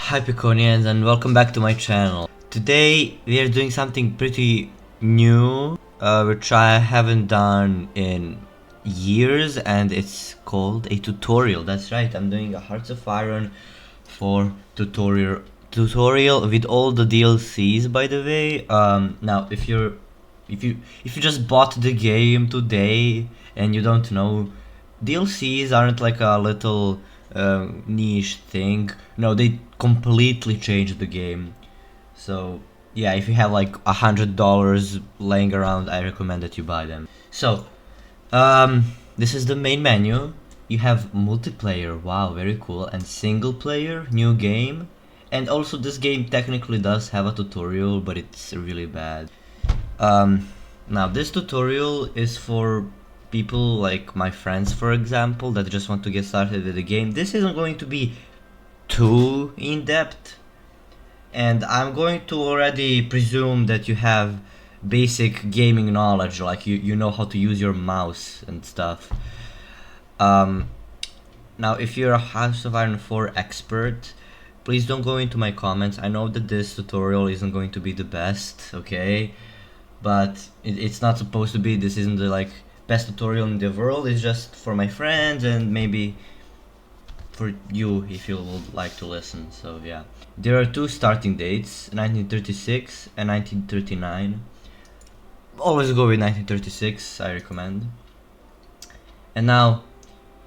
Hi Piconians and welcome back to my channel. Today we are doing something pretty new, which I haven't done in years, and it's called a tutorial. That's right, I'm doing a Hearts of Iron 4 tutorial with all the DLCs, by the way. Now if you just bought the game today and you don't know, DLCs aren't like a little niche thing. No, they completely changed the game. So yeah, if you have like $100 laying around, I recommend that you buy them. So this is the main menu. You have multiplayer, wow, very cool, and single player, new game. And also this game technically does have a tutorial, but it's really bad. Now this tutorial is for people like my friends, for example, that just want to get started with the game. This isn't going to be too in-depth, and I'm going to already presume that you have basic gaming knowledge, like you know how to use your mouse and stuff. Now if you're a House of Iron 4 expert, please don't go into my comments. I know that this tutorial isn't going to be the best, okay? But it's not supposed to be. This isn't the like best tutorial in the world. It's just for my friends and maybe for you if you would like to listen. So yeah, there are two starting dates, 1936 and 1939. Always go with 1936, I recommend. And now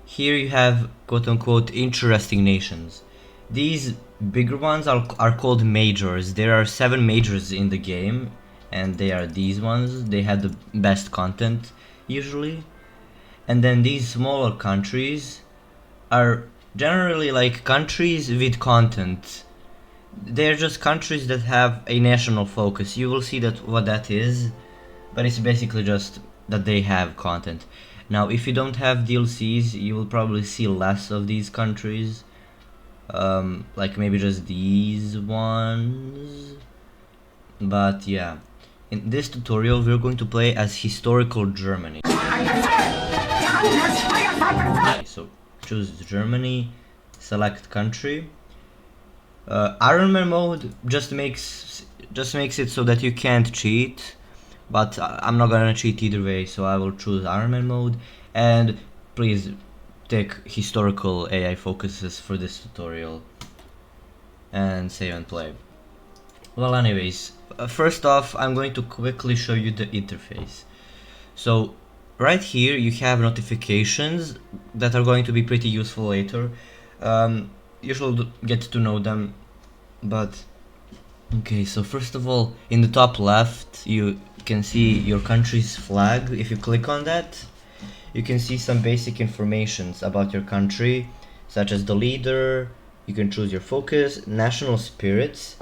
here you have quote-unquote interesting nations. These bigger ones are called majors. There are 7 majors in the game, and they are these ones. They have the best content usually. And then these smaller countries are generally like countries with content. They're just countries that have a national focus. You will see that what that is, but it's basically just that they have content. Now if you don't have DLCs, you will probably see less of these countries, like maybe just these ones. But yeah, in this tutorial we're going to play as historical Germany. Okay, so choose Germany, select country. Iron Man mode just makes it so that you can't cheat, but I'm not gonna cheat either way, so I will choose Iron Man mode. And please take historical AI focuses for this tutorial and save and play. Well, anyways, first off, I'm going to quickly show you the interface. So right here you have notifications that are going to be pretty useful later. You should get to know them, but okay, so first of all, in the top left you can see your country's flag. If you click on that, you can see some basic informations about your country, such as the leader. You can choose your focus, national spirits.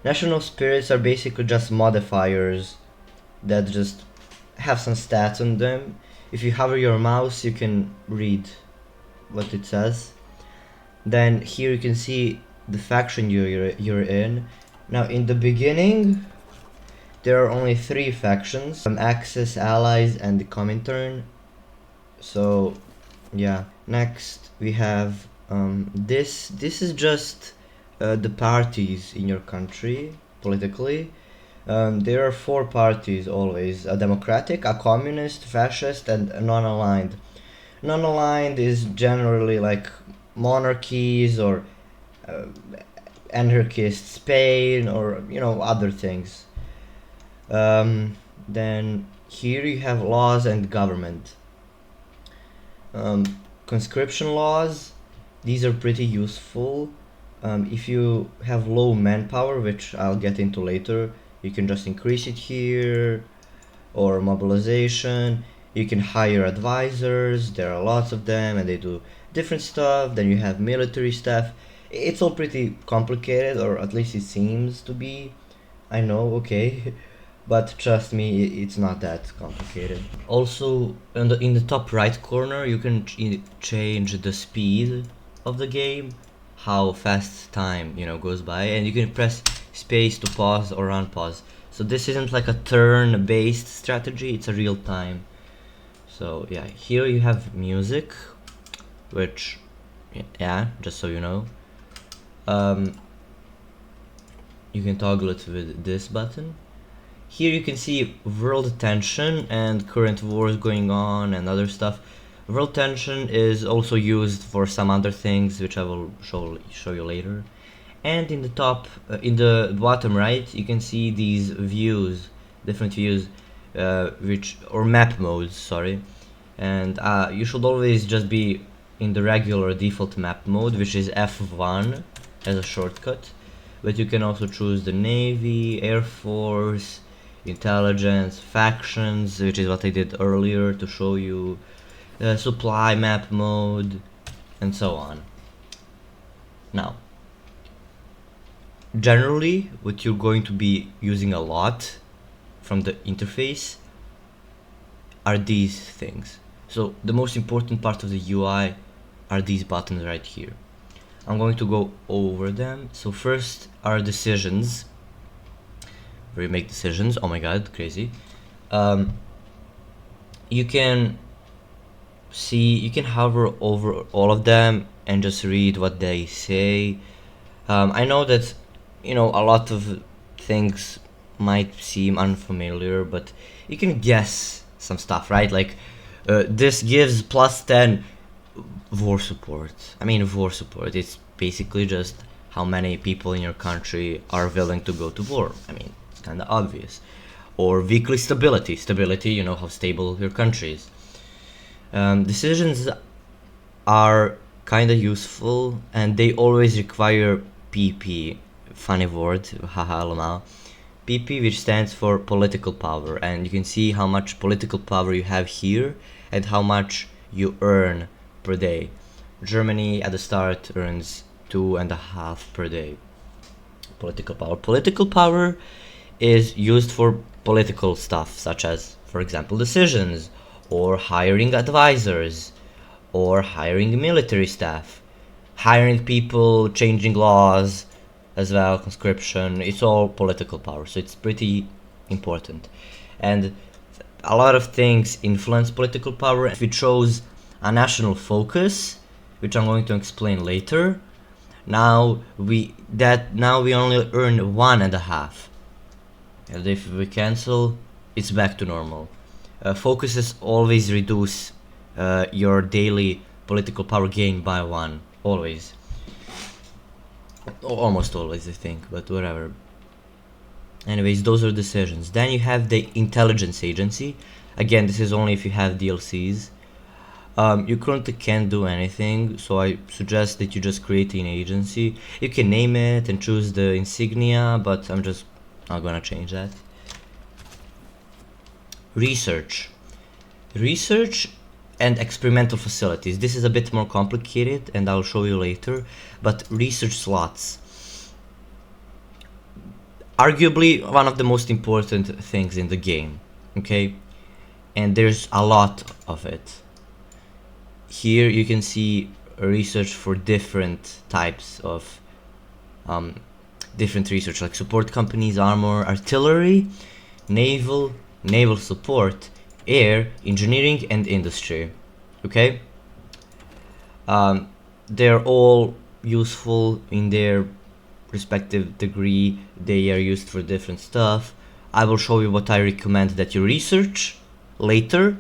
National spirits are basically just modifiers that just have some stats on them. If you hover your mouse, you can read what it says. Then here you can see the faction you're in. Now in the beginning, there are only 3 factions: Axis, Allies, and the Comintern. So yeah, next we have this is just the parties in your country politically. There are 4 parties always: a democratic, a communist, fascist, and a non-aligned. Non-aligned is generally like monarchies or anarchist Spain, or you know, other things. Then here you have laws and government. Conscription laws, these are pretty useful. If you have low manpower, which I'll get into later, you can just increase it here. Or mobilization, you can hire advisors. There are lots of them and they do different stuff. Then you have military stuff. It's all pretty complicated, or at least it seems to be. I know, okay. But trust me, it's not that complicated. Also, in the top right corner, you can change the speed of the game, how fast time goes by, and you can press space to pause or unpause. So this isn't like a turn-based strategy; it's a real time. So yeah, here you have music, which, yeah, just so you know. you can toggle it with this button. Here you can see world tension and current wars going on and other stuff. World tension is also used for some other things, which I will show you later. And in the top, in the bottom right, you can see these views, different views, or map modes, sorry. And you should always just be in the regular default map mode, which is F1 as a shortcut. But you can also choose the Navy, Air Force, Intelligence, Factions, which is what I did earlier to show you, Supply map mode, and so on. Now, generally, what you're going to be using a lot from the interface are these things. So the most important part of the UI are these buttons right here. I'm going to go over them. So first are decisions, where you make decisions. Oh my god, crazy. You can see, you can hover over all of them and just read what they say. I know that, you know, a lot of things might seem unfamiliar, but you can guess some stuff, right? Like, this gives +10 war support. I mean, war support, it's basically just how many people in your country are willing to go to war. I mean, it's kind of obvious. Or weekly stability. Stability, you know how stable your country is. Decisions are kind of useful, and they always require PP. Funny word, haha, lol. PP, which stands for political power, and you can see how much political power you have here and how much you earn per day. Germany at the start earns 2.5 per day. Political power. Political power is used for political stuff, such as, for example, decisions, or hiring advisors, or hiring military staff, hiring people, changing laws as well, conscription. It's all political power, so it's pretty important. And a lot of things influence political power. If we chose a national focus, which I'm going to explain later, now we only earn 1.5, and if we cancel, it's back to normal. Focuses always reduce your daily political power gain by 1, always. Almost always, I think, but whatever. Anyways, those are decisions. Then you have the intelligence agency. Again, this is only if you have DLCs. You currently can't do anything, so I suggest that you just create an agency. You can name it and choose the insignia, but I'm just not gonna change that. Research and experimental facilities. This is a bit more complicated, and I'll show you later. But research slots, arguably one of the most important things in the game, okay? And there's a lot of it. Here you can see research for different types of different research, like support companies, armor, artillery, naval support, air, engineering, and industry. Okay, they're all useful in their respective degree. They are used for different stuff. I will show you what I recommend that you research later,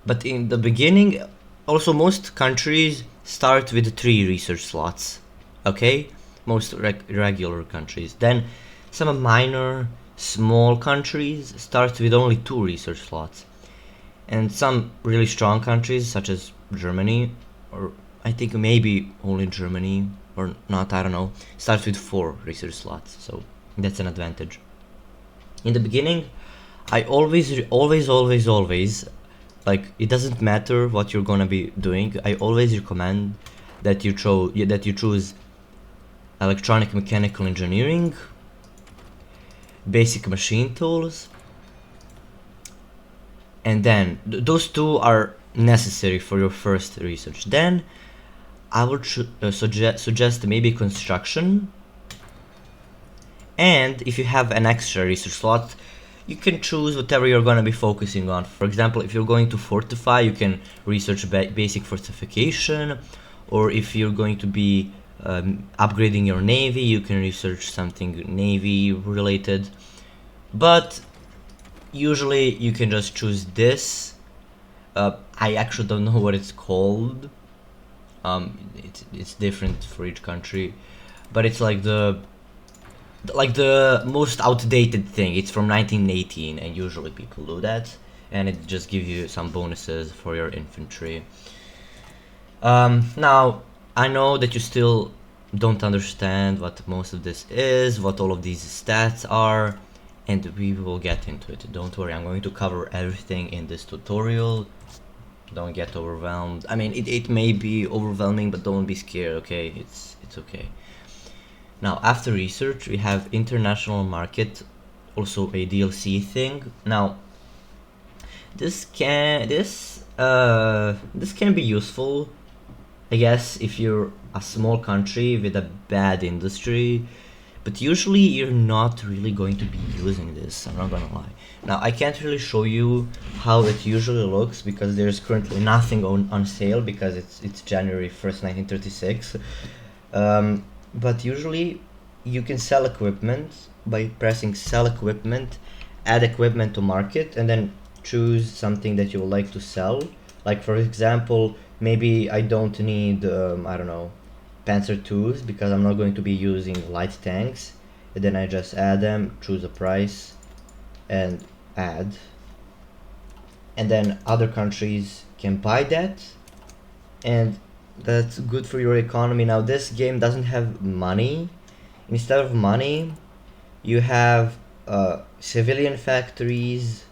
but in the beginning, also most countries start with 3 research slots. Okay, most regular countries. Then some minor small countries start with only 2 research slots, and some really strong countries such as Germany, or I think maybe only Germany, or not, I don't know, starts with 4 research slots, so that's an advantage. In the beginning, I always, like, it doesn't matter what you're gonna be doing, I always recommend that you choose electronic mechanical engineering, basic machine tools, and then those 2 are necessary for your first research. Then I would suggest maybe construction, and if you have an extra research slot, you can choose whatever you're going to be focusing on. For example, if you're going to fortify, you can research basic fortification, or if you're going to be upgrading your navy, you can research something navy related, but usually you can just choose this. I actually don't know what it's called. It's different for each country, but it's like the most outdated thing. It's from 1918, and usually people do that, and it just gives you some bonuses for your infantry. Now, I know that you still don't understand what most of this is, what all of these stats are, and we will get into it. Don't worry, I'm going to cover everything in this tutorial. Don't get overwhelmed. I mean, it may be overwhelming, but don't be scared, okay? It's okay. Now, after research, we have international market, also a DLC thing. Now, this can be useful, I guess, if you're a small country with a bad industry, but usually you're not really going to be using this, I'm not gonna lie. Now, I can't really show you how it usually looks because there's currently nothing on sale because it's January 1st, 1936. But usually you can sell equipment by pressing sell equipment, add equipment to market, and then choose something that you would like to sell. Like, for example, maybe I don't need, I don't know, Panzer IIs because I'm not going to be using light tanks. And then I just add them, choose a price, and add. And then other countries can buy that, and that's good for your economy. Now, this game doesn't have money. Instead of money, you have civilian factories.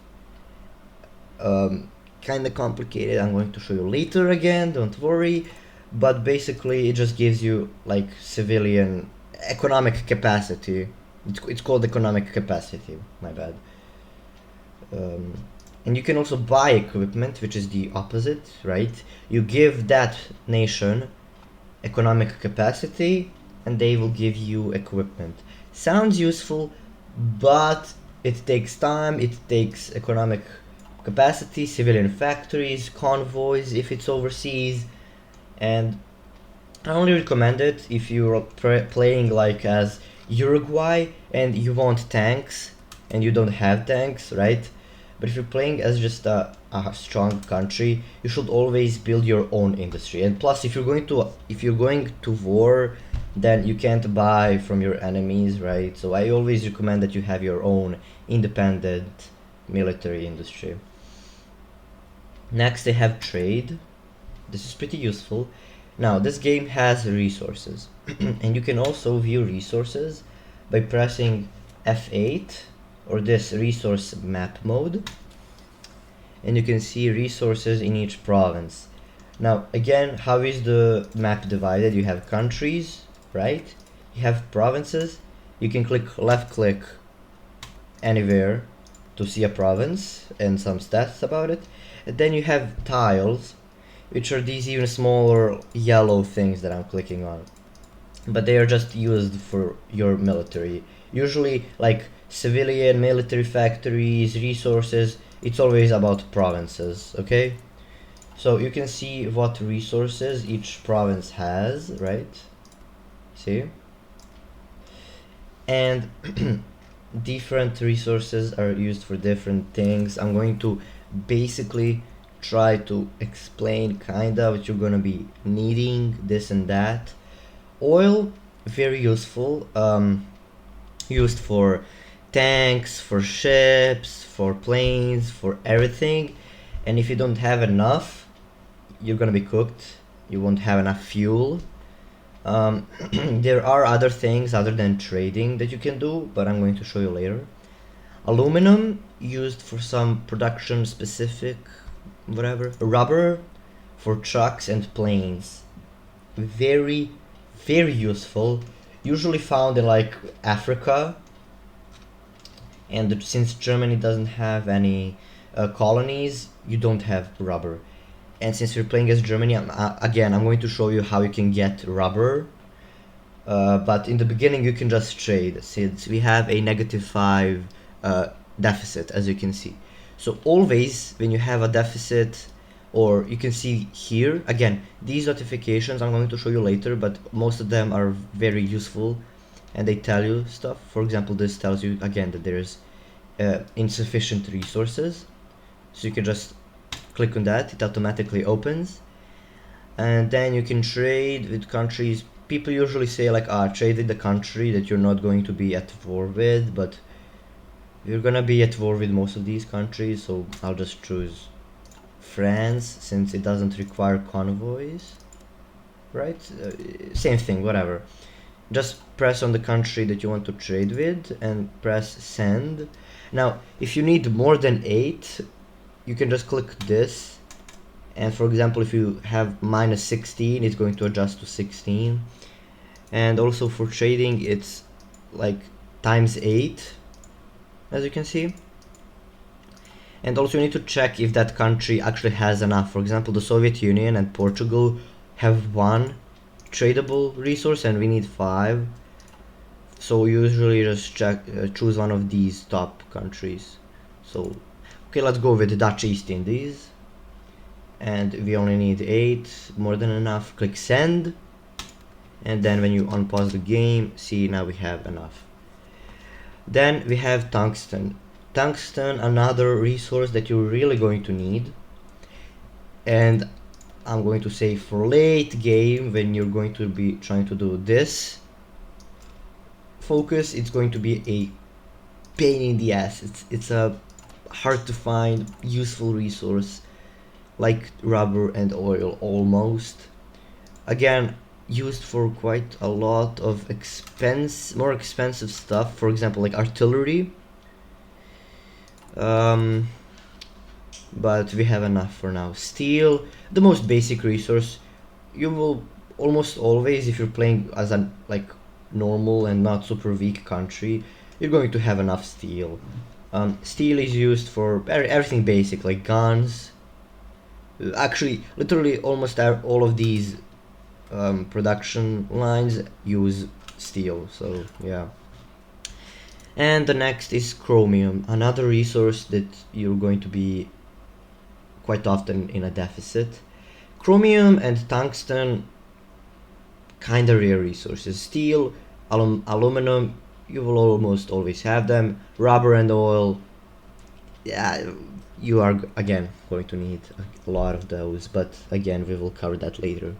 Kind of complicated. I'm going to show you later again, don't worry. But basically, it just gives you like civilian economic capacity. It's called economic capacity, my bad. And you can also buy equipment, which is the opposite, right? You give that nation economic capacity and they will give you equipment. Sounds useful, but it takes time, it takes economic capacity, civilian factories, convoys if it's overseas, and I only recommend it if you're playing like as Uruguay and you want tanks and you don't have tanks, right? But if you're playing as just a strong country, you should always build your own industry. And plus, if you're going to war, then you can't buy from your enemies, right? So I always recommend that you have your own independent military industry. Next, they have trade. This is pretty useful. Now, this game has resources, and you can also view resources by pressing F8 or this resource map mode, and you can see resources in each province. Now, again, how is the map divided? You have countries, right? You have provinces. You can left click anywhere to see a province and some stats about it. And then you have tiles, which are these even smaller yellow things that I'm clicking on. But they are just used for your military. Usually, like civilian, military factories, resources, it's always about provinces, okay? So you can see what resources each province has, right? See? And different resources are used for different things. I'm going to basically try to explain kinda what you're gonna be needing, this and that. Oil, very useful, used for tanks, for ships, for planes, for everything. And if you don't have enough, you're gonna be cooked. You won't have enough fuel. There are other things other than trading that you can do, but I'm going to show you later. Aluminum, used for some production specific whatever. Rubber for trucks and planes. Very, very useful. Usually found in like Africa. And since Germany doesn't have any colonies, you don't have rubber. And since you're playing as Germany, again, I'm going to show you how you can get rubber. But in the beginning, you can just trade, since we have a -5 deficit, as you can see. So always, when you have a deficit, or you can see here, again, these notifications I'm going to show you later, but most of them are very useful and they tell you stuff. For example, this tells you again that there's insufficient resources, so you can just click on that, it automatically opens, and then you can trade with countries. People usually say like, trade with the country that you're not going to be at war with, but you're gonna be at war with most of these countries, so I'll just choose France since it doesn't require convoys, right? Same thing, whatever. Just press on the country that you want to trade with and press send. Now, if you need more than 8, you can just click this, and for example, if you have minus 16, it's going to adjust to 16. And also for trading, it's like times 8, as you can see. And also you need to check if that country actually has enough. For example, the Soviet Union and Portugal have 1 tradable resource and we need 5. So usually just check, choose one of these top countries. So okay, let's go with the Dutch East Indies, and we only need 8, more than enough. Click send, and then when you unpause the game, see, now we have enough. Then we have tungsten. Tungsten, another resource that you're really going to need, and I'm going to say for late game, when you're going to be trying to do this focus, it's going to be a pain in the ass. It's a hard to find useful resource like rubber and oil, almost. Again, used for quite a lot of more expensive stuff, for example like artillery, but we have enough for now. Steel, the most basic resource. You will almost always, if you're playing as a like normal and not super weak country, you're going to have enough steel. Steel is used for everything basic, like guns. Actually, literally almost all of these production lines use steel, so yeah. And the next is chromium, another resource that you're going to be quite often in a deficit. Chromium and tungsten, kinda rare resources. Steel, aluminum, you will almost always have them. Rubber and oil, yeah, you are again going to need a lot of those, but again we will cover that later.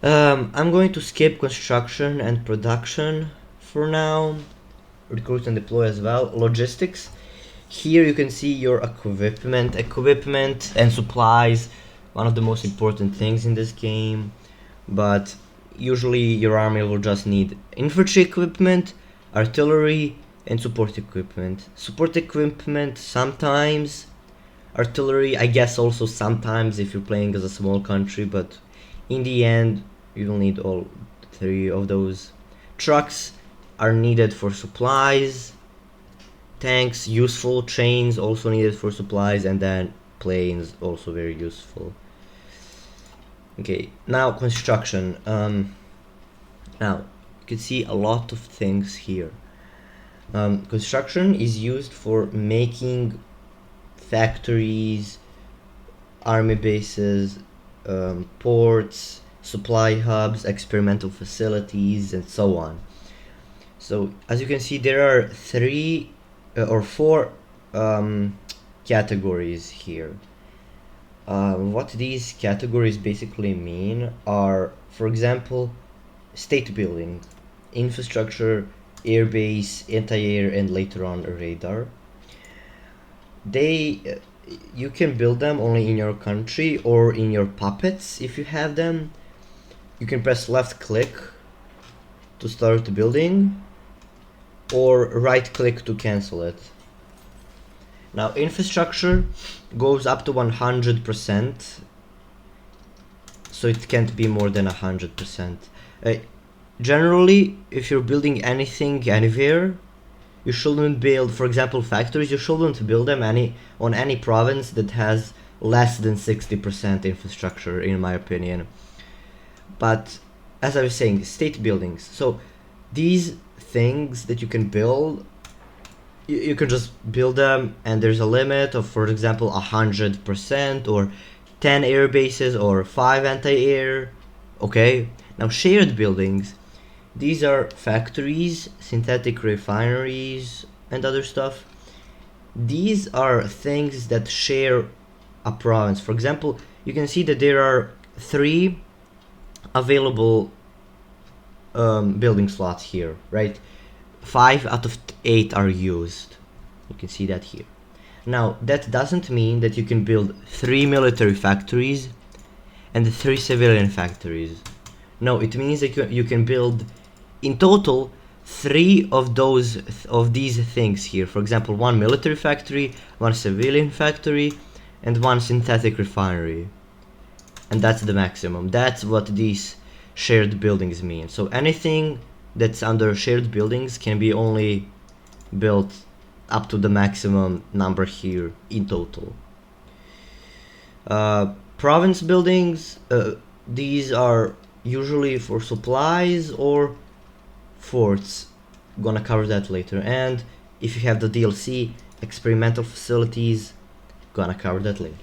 I'm going to skip construction and production for now. Recruit and deploy as well. Logistics, here you can see your equipment and supplies, one of the most important things in this game. But usually your army will just need infantry equipment, artillery, and support equipment. Support equipment sometimes, artillery I guess also sometimes if you're playing as a small country, but in the end you will need all 3 of those. Trucks are needed for supplies, tanks useful, trains also needed for supplies, and then planes also very useful. Okay, now construction. Now you can see a lot of things here. Construction is used for making factories, army bases, ports, supply hubs, experimental facilities, and so on. So as you can see, there are 3 or 4 categories here. What these categories basically mean are, for example, state building, infrastructure, airbase, anti-air, and later on a radar. You can build them only in your country or in your puppets if you have them. You can press left click to start the building or right click to cancel it. Now infrastructure goes up to 100%, so it can't be more than 100%. Generally, if you're building anything anywhere, you shouldn't build, for example, factories, you shouldn't build them on any province that has less than 60% infrastructure, in my opinion. But as I was saying, state buildings, so these things that you can build you can just build them, and there's a limit of, for example, 100% or 10 air bases or 5 anti-air. Okay, now shared buildings, these are factories, synthetic refineries, and other stuff. These are things that share a province. For example, you can see that there are 3 available building slots here, right? 5 out of 8 are used. You can see that here. Now, that doesn't mean that you can build 3 military factories and 3 civilian factories. No, it means that you can build in total 3 of these things here. For example, 1 military factory, 1 civilian factory, and 1 synthetic refinery. And that's the maximum. That's what these shared buildings mean. So anything that's under shared buildings can be only built up to the maximum number here in total. Province buildings, these are usually for supplies or forts. Gonna cover that later. And if you have the DLC, experimental facilities, gonna cover that later.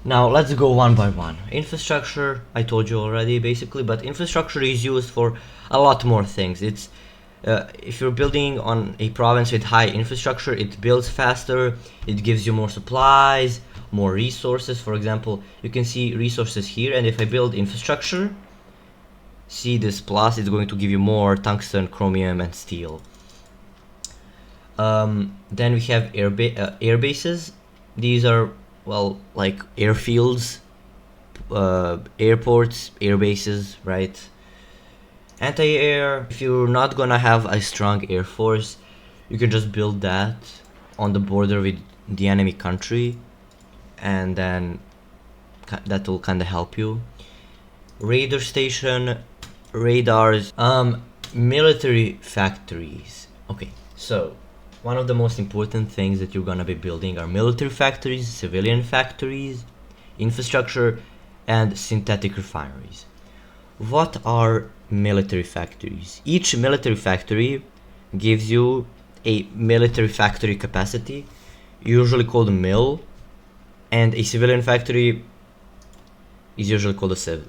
Now let's go one by one. Infrastructure, I told you already basically, but infrastructure is used for a lot more things. It's if you're building on a province with high infrastructure, it builds faster, it gives you more supplies, more resources. For example, you can see resources here, and if I build infrastructure, see this plus, it's going to give you more tungsten, chromium, and steel. Then we have air bases. These are, well, like airfields, airports, air bases, right? Anti-air, if you're not gonna have a strong air force, you can just build that on the border with the enemy country, and then that will kind of help you. Radar station, radars, military factories. Okay, so one of the most important things that you're gonna be building are military factories, civilian factories, infrastructure, and synthetic refineries. What are military factories? Each military factory gives you a military factory capacity, usually called a mill, and a civilian factory is usually called a civ.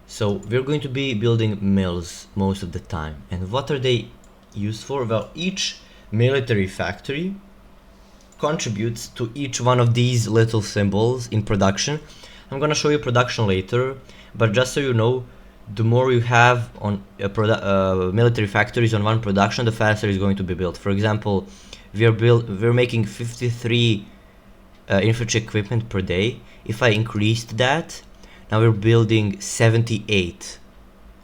So we're going to be building mills most of the time. And what are they used for? Well, each military factory contributes to each one of these little symbols in production. I'm gonna show you production later, but just so you know, the more you have on military factories on one production, the faster it's going to be built. For example, we're making 53 infantry equipment per day. If I increased that, now we're building 78.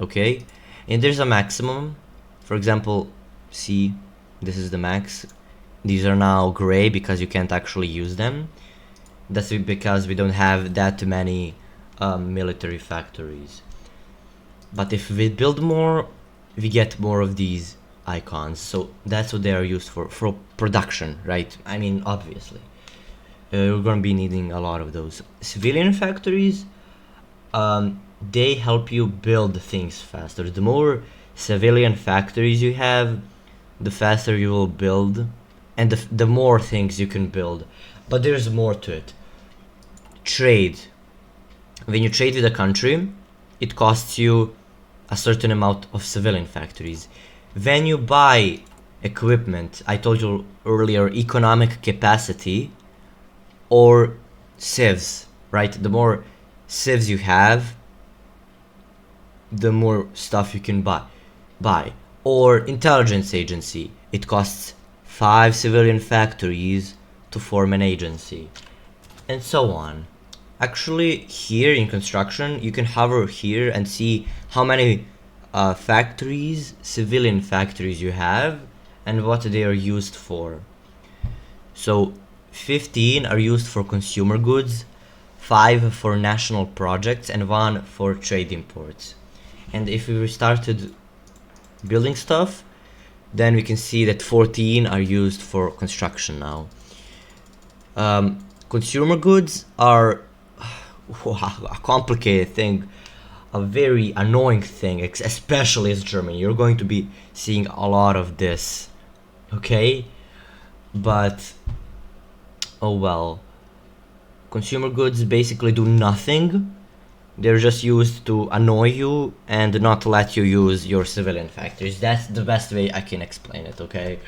Okay, and there's a maximum. For example, see, this is the max. These are now gray because you can't actually use them. That's because we don't have that many military factories. But if we build more, we get more of these icons. So that's what they are used for production, right? I mean, obviously. We're gonna be needing a lot of those. Civilian factories, they help you build things faster. The more civilian factories you have, the faster you will build, and the more things you can build. But there's more to it. Trade. When you trade with a country, it costs you a certain amount of civilian factories. When you buy equipment, I told you earlier, economic capacity or civs, right? The more civs you have, the more stuff you can buy. Or intelligence agency, it costs 5 civilian factories to form an agency, and so on. Actually, here in construction, you can hover here and see how many factories, civilian factories you have, and what they are used for. So 15 are used for consumer goods, 5 for national projects, and 1 for trade imports. And if we started building stuff, then we can see that 14 are used for construction now. Consumer goods are a complicated thing, a very annoying thing, especially as German. You're going to be seeing a lot of this, okay? but oh well. Consumer goods basically do nothing. They're just used to annoy you and not let you use your civilian factories. That's the best way I can explain it, okay?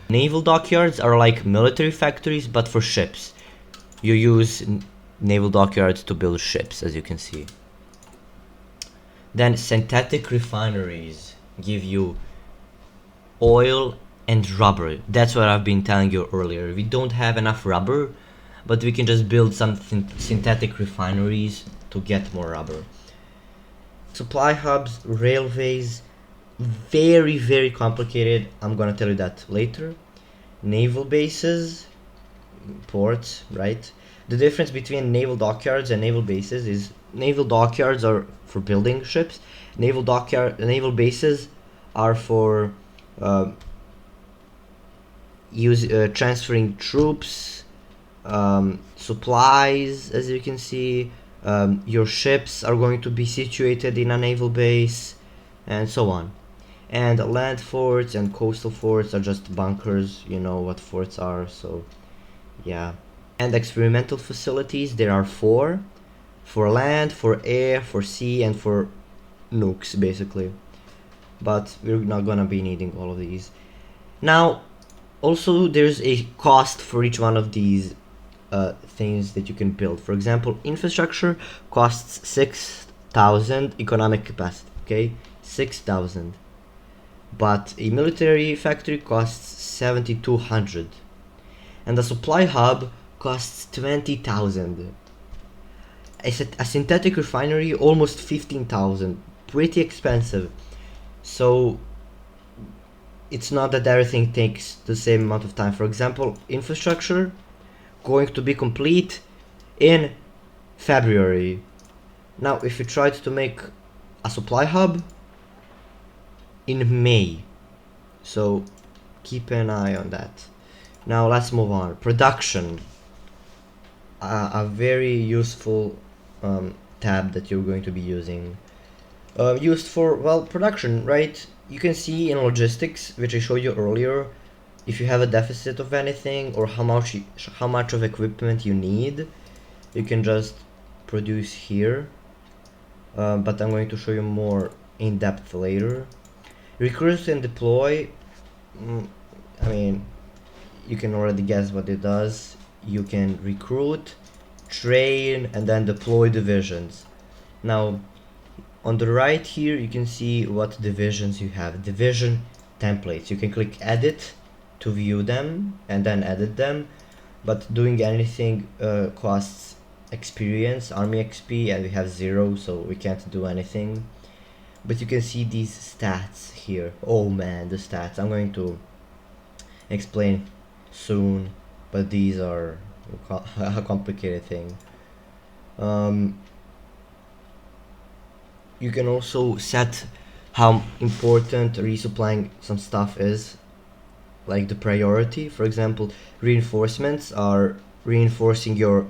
Naval dockyards are like military factories, but for ships. You use naval dockyards to build ships, as you can see. Then synthetic refineries give you oil and rubber. That's what I've been telling you earlier. We don't have enough rubber, but we can just build some synthetic refineries to get more rubber. Supply hubs, railways, very complicated. I'm gonna tell you that later. Naval bases, ports, right? The difference between naval dockyards and naval bases is naval dockyards are for building ships. Naval bases are for transferring troops, supplies. As you can see, your ships are going to be situated in a naval base, and so on. And land forts and coastal forts are just bunkers. You know what forts are, so yeah. And experimental facilities, there are 4: for land, for air, for sea, and for nukes, basically. But we're not gonna be needing all of these. Now, also there's a cost for each one of these things that you can build. For example, infrastructure costs 6,000 economic capacity, okay? 6,000. But a military factory costs 7,200. And a supply hub costs 20,000. A synthetic refinery almost 15,000. Pretty expensive. So it's not that everything takes the same amount of time. For example, infrastructure going to be complete in February. Now if you tried to make a supply hub in May, so keep an eye on that. Now let's move on. Production, a very useful tab that you're going to be using, used for, well, production, right? You can see in logistics, which I showed you earlier, if you have a deficit of anything or how much of equipment you need, you can just produce here. But I'm going to show you more in depth later. Recruit and deploy, I mean, you can already guess what it does. You can recruit, train, and then deploy divisions. Now, on the right here, you can see what divisions you have. Division templates. You can click edit to view them and then edit them. But doing anything costs experience, army XP, and we have 0, so we can't do anything. But you can see these stats here. Oh man, the stats. I'm going to explain soon, but these are a complicated thing. You can also set how important resupplying some stuff is, like the priority. For example, reinforcements are reinforcing your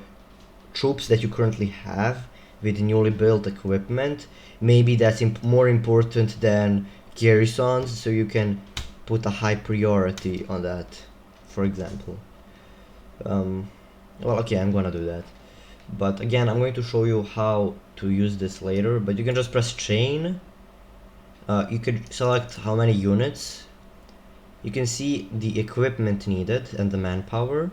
troops that you currently have with newly built equipment. Maybe that's more important than garrisons, so you can put a high priority on that, for example. Well, okay, I'm gonna do that, but again, I'm going to show you how to use this later. But you can just press chain. You could select how many units. You can see the equipment needed and the manpower,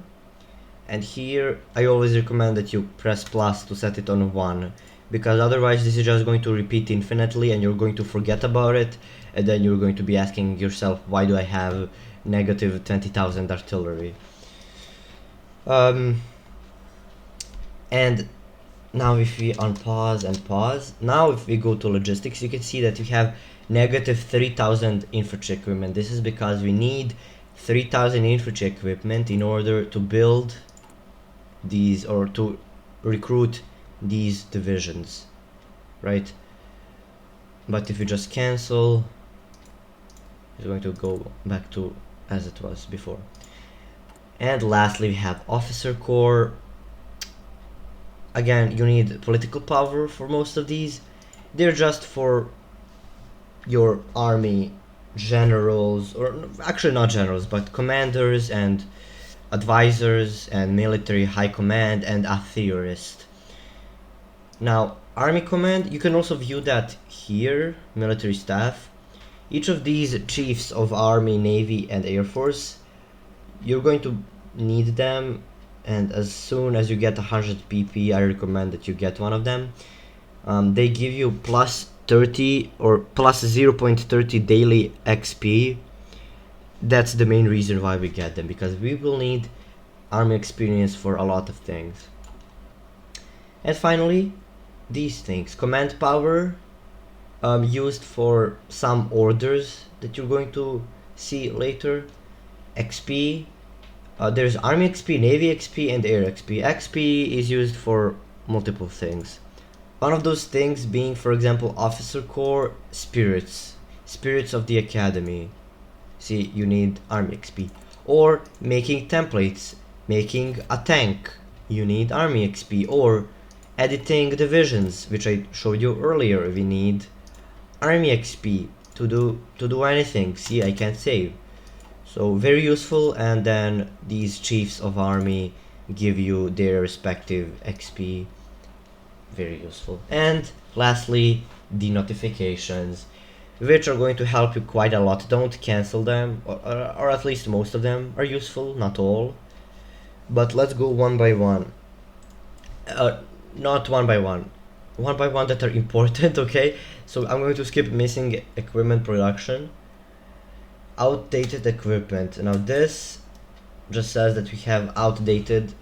and here I always recommend that you press plus to set it on 1, because otherwise this is just going to repeat infinitely and you're going to forget about it, and then you're going to be asking yourself, why do I have negative 20,000 artillery? And now if we unpause and pause, now if we go to logistics, you can see that we have negative 3,000 infantry equipment. This is because we need 3,000 infantry equipment in order to build these, or to recruit these divisions, right? But if you just cancel, it's going to go back to as it was before. And lastly, we have officer corps. Again, you need political power for most of these. They're just for your army generals, or actually not generals, but commanders and advisors and military high command, and a theorist. Now, army command, you can also view that here, military staff. Each of these chiefs of army, navy, and air force, you're going to need them, and as soon as you get 100 PP, I recommend that you get one of them. They give you plus 30 or plus 0.30 daily XP. That's the main reason why we get them, because we will need army experience for a lot of things. And finally, these things. Command power, used for some orders that you're going to see later. XP, there's army XP, navy XP, and air XP. XP is used for multiple things. One of those things being, for example, officer corps, spirits of the academy. See, you need army XP. Or making templates, making a tank, you need army XP. Or editing divisions, which I showed you earlier, we need army XP to do anything. See, I can't save. So very useful. And then these chiefs of army give you their respective XP. Very useful. And lastly, the notifications, which are going to help you quite a lot. Don't cancel them, or at least most of them are useful, not all. But let's go one by one. Not one by one that are important. Okay, so I'm going to skip missing equipment production. Outdated equipment. Now this just says that we have outdated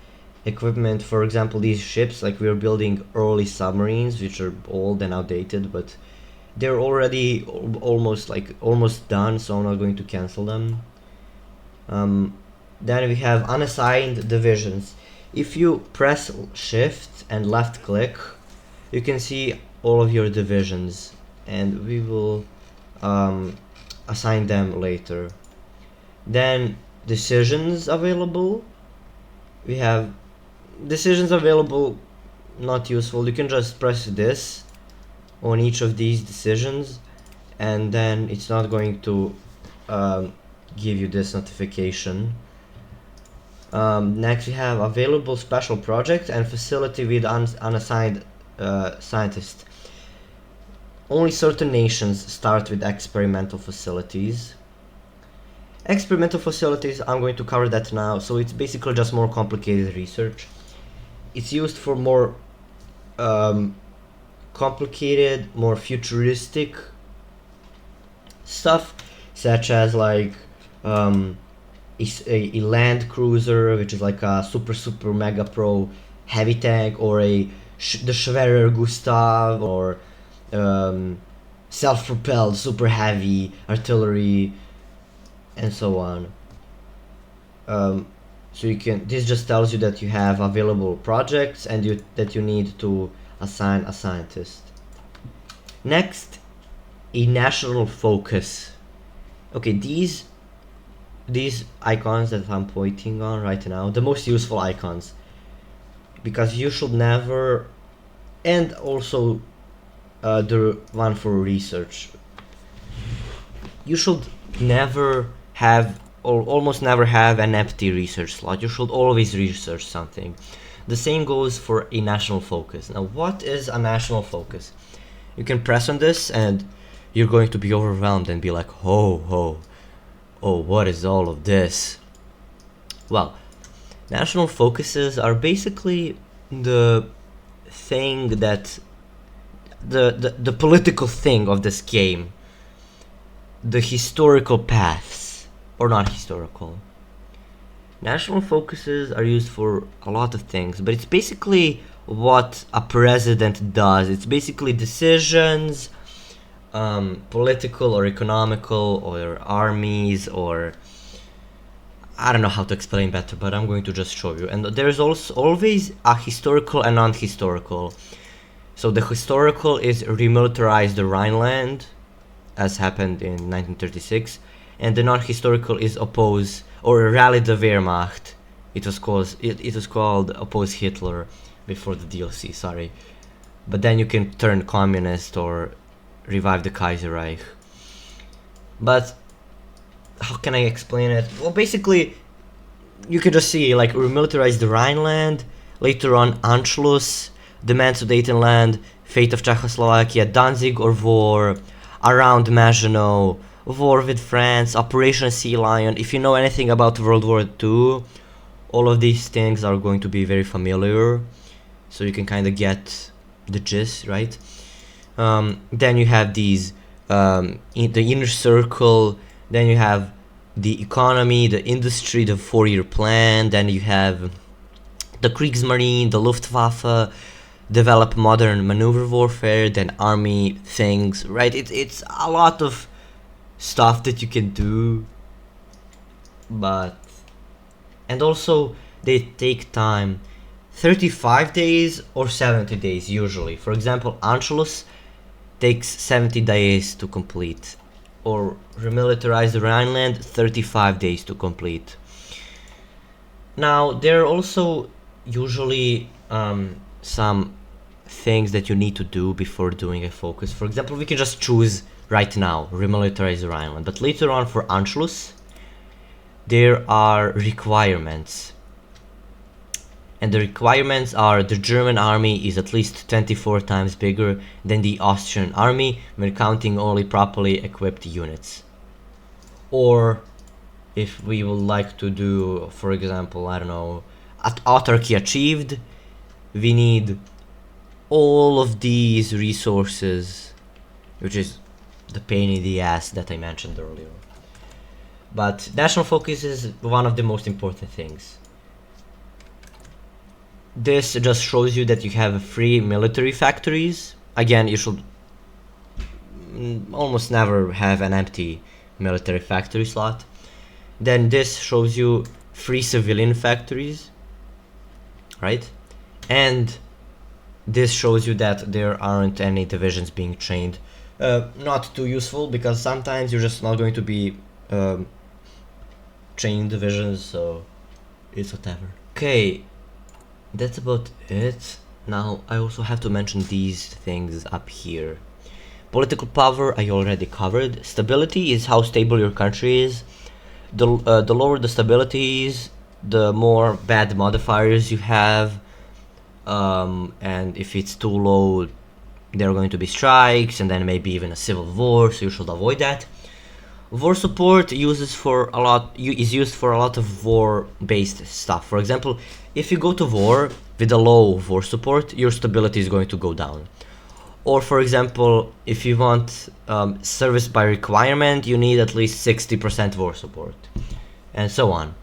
equipment. For example, these ships, like we're building early submarines, which are old and outdated, but they're already almost done, so I'm not going to cancel them. Then we have unassigned divisions. If you press shift and left click, you can see all of your divisions, and we will assign them later. Then decisions available. We have decisions available, not useful. You can just press this on each of these decisions, and then it's not going to give you this notification. Next we have available special project and facility with unassigned scientist. Only certain nations start with experimental facilities. Experimental facilities, I'm going to cover that now. So it's basically just more complicated research. It's used for more complicated, more futuristic stuff, such as like a land cruiser, which is like a super mega pro heavy tank, or the Schwerer Gustav, or self-propelled super heavy artillery, and so on. So you can, this just tells you that you have available projects and that you need to assign a scientist. Next, a national focus. Okay, these icons that I'm pointing on right now, the most useful icons, because you should never, and also the one for research, you should never have, or almost never have, an empty research slot. You should always research something. The same goes for a national focus. Now, what is a national focus? You can press on this and you're going to be overwhelmed and be like, oh, what is all of this? Well, national focuses are basically the thing that the political thing of this game, the historical paths, or not historical. National focuses are used for a lot of things, but it's basically what a president does. It's basically decisions, political or economical, or armies, or I don't know how to explain better, but I'm going to just show you. And there's also always a historical and non-historical. So the historical is remilitarize the Rhineland, as happened in 1936, and the non-historical is oppose or rally the Wehrmacht. It was called oppose Hitler before the DLC, sorry. But then you can turn communist or revive the Kaiserreich. But how can I explain it? Well, basically you can just see like remilitarize the Rhineland, later on Anschluss, demands Sudetenland, fate of Czechoslovakia, Danzig or war, around Maginot, war with France, Operation Sea Lion. If you know anything about World War II, all of these things are going to be very familiar, so you can kind of get the gist, right? Then you have these in the inner circle, then you have the economy, the industry, the 4-year plan, then you have the Kriegsmarine, the Luftwaffe, develop modern maneuver warfare, then army things, right? It's a lot of stuff that you can do, but and also they take time, 35 days or 70 days usually. For example, Anschluss takes 70 days to complete, or remilitarize the Rhineland, 35 days to complete. Now there are also usually some things that you need to do before doing a focus. For example, we can just choose right now, remilitarize the Rhineland, but later on for Anschluss there are requirements. And the requirements are the German army is at least 24 times bigger than the Austrian army when counting only properly equipped units. Or if we would like to do, for example, I don't know, autarky achieved, we need all of these resources, which is the pain in the ass that I mentioned earlier. But national focus is one of the most important things. This just shows you that you have free military factories. Again, you should almost never have an empty military factory slot. Then this shows you free civilian factories, right? And this shows you that there aren't any divisions being trained. Not too useful, because sometimes you're just not going to be training divisions, so it's whatever. Okay, that's about it. Now I also have to mention these things up here. Political power I already covered. Stability is how stable your country is. The lower the stability is, the more bad modifiers you have, and if it's too low, there are going to be strikes and then maybe even a civil war, so you should avoid that. War support is used for a lot of war-based stuff. For example, if you go to war with a low war support, your stability is going to go down. Or for example, if you want service by requirement, you need at least 60% war support, and so on.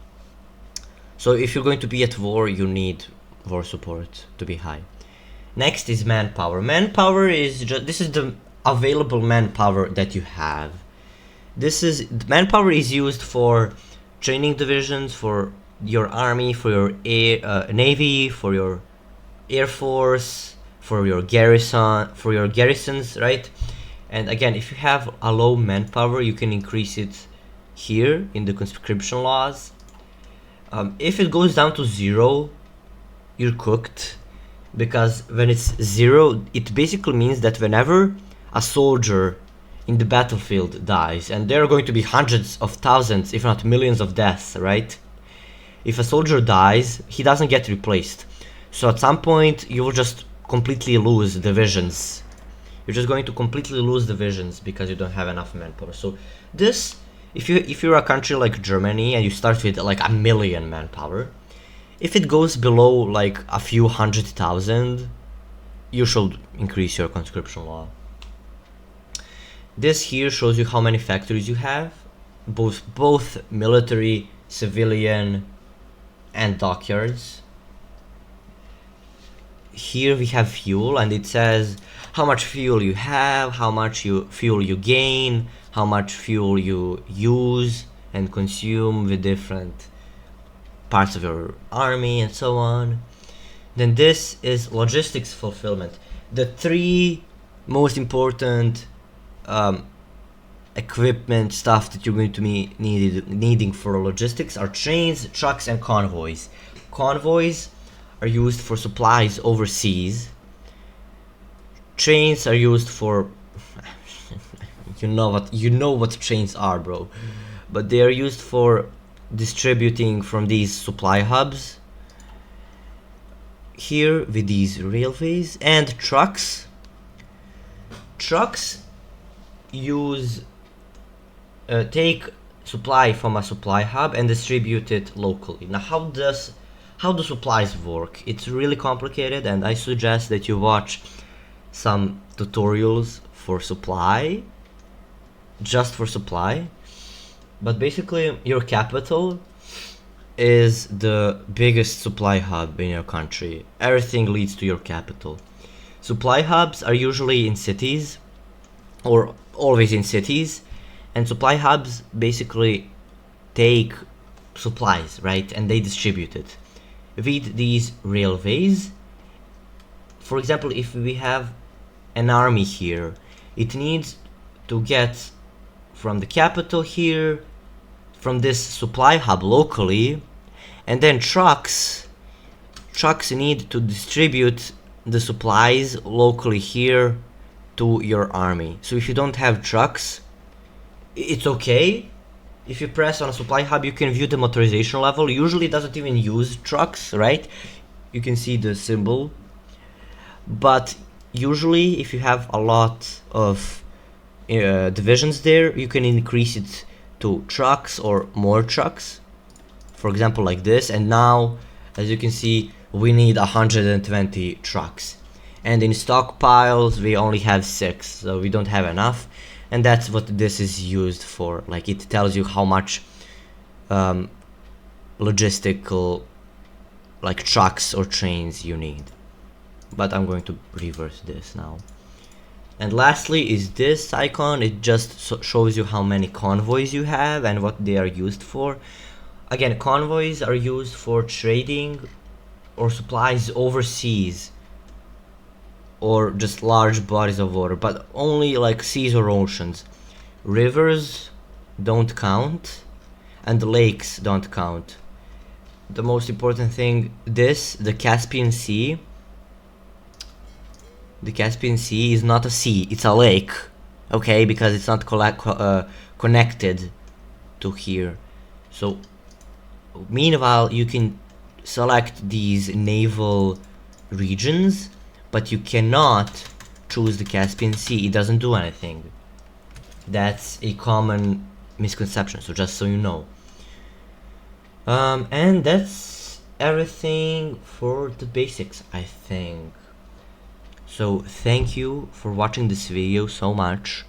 So if you're going to be at war, you need war support to be high. Next is manpower. Manpower is this is the available manpower that you have. Manpower is used for training divisions, for your army, for your navy, for your air force, for your garrisons, right? And again, if you have a low manpower, you can increase it here in the conscription laws. If it goes down to 0, you're cooked, because when it's 0, it basically means that whenever a soldier in the battlefield dies, and there are going to be hundreds of thousands, if not millions of deaths, right? If a soldier dies, he doesn't get replaced. So at some point, you will just completely lose divisions. You're just going to completely lose divisions because you don't have enough manpower. So this, if you're a country like Germany and you start with like 1 million manpower, if it goes below like a few 100,000, you should increase your conscription law. This here shows you how many factories you have, both military, civilian, and dockyards. Here we have fuel, and it says how much fuel you have, how much fuel you gain, how much fuel you use and consume with different parts of your army, and so on. Then this is logistics fulfillment. The 3 most important equipment stuff that you're going to be needing for logistics are trains, trucks, and convoys. Convoys are used for supplies overseas. Trains are used for you know what trains are, bro, but they are used for distributing from these supply hubs here with these railways. And trucks use take supply from a supply hub and distribute it locally. Now how do supplies work? It's really complicated, and I suggest that you watch some tutorials for supply, just for supply. But basically your capital is the biggest supply hub in your country. Everything leads to your capital. Supply hubs are usually in cities, or always in cities, and supply hubs basically take supplies, right, and they distribute it with these railways. For example, if we have an army here, it needs to get from the capital here, from this supply hub locally, and then trucks need to distribute the supplies locally here to your army. So if you don't have trucks, it's okay. If you press on a supply hub, you can view the motorization level. Usually it doesn't even use trucks, right? You can see the symbol. But usually if you have a lot of divisions there, you can increase it to trucks or more trucks, for example like this. And now, as you can see, we need 120 trucks, and in stockpiles we only have 6, so we don't have enough. And that's what this is used for. Like, it tells you how much logistical, like, trucks or trains you need. But I'm going to reverse this now. And lastly is this icon. It just shows you how many convoys you have and what they are used for. Again, convoys are used for trading or supplies overseas, or just large bodies of water, but only like seas or oceans. Rivers don't count, and lakes don't count. The most important thing, the Caspian Sea. The Caspian Sea is not a sea, it's a lake, okay, because it's not connected to here. So meanwhile, you can select these naval regions, but you cannot choose the Caspian Sea. It doesn't do anything. That's a common misconception, so just so you know. And that's everything for the basics, I think. So thank you for watching this video so much.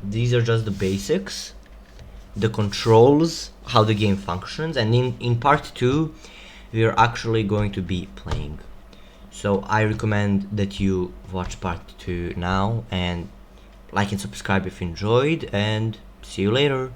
These are just the basics, the controls, how the game functions, and in part 2 we are actually going to be playing. So I recommend that you watch part 2 now, and like and subscribe if you enjoyed, and see you later.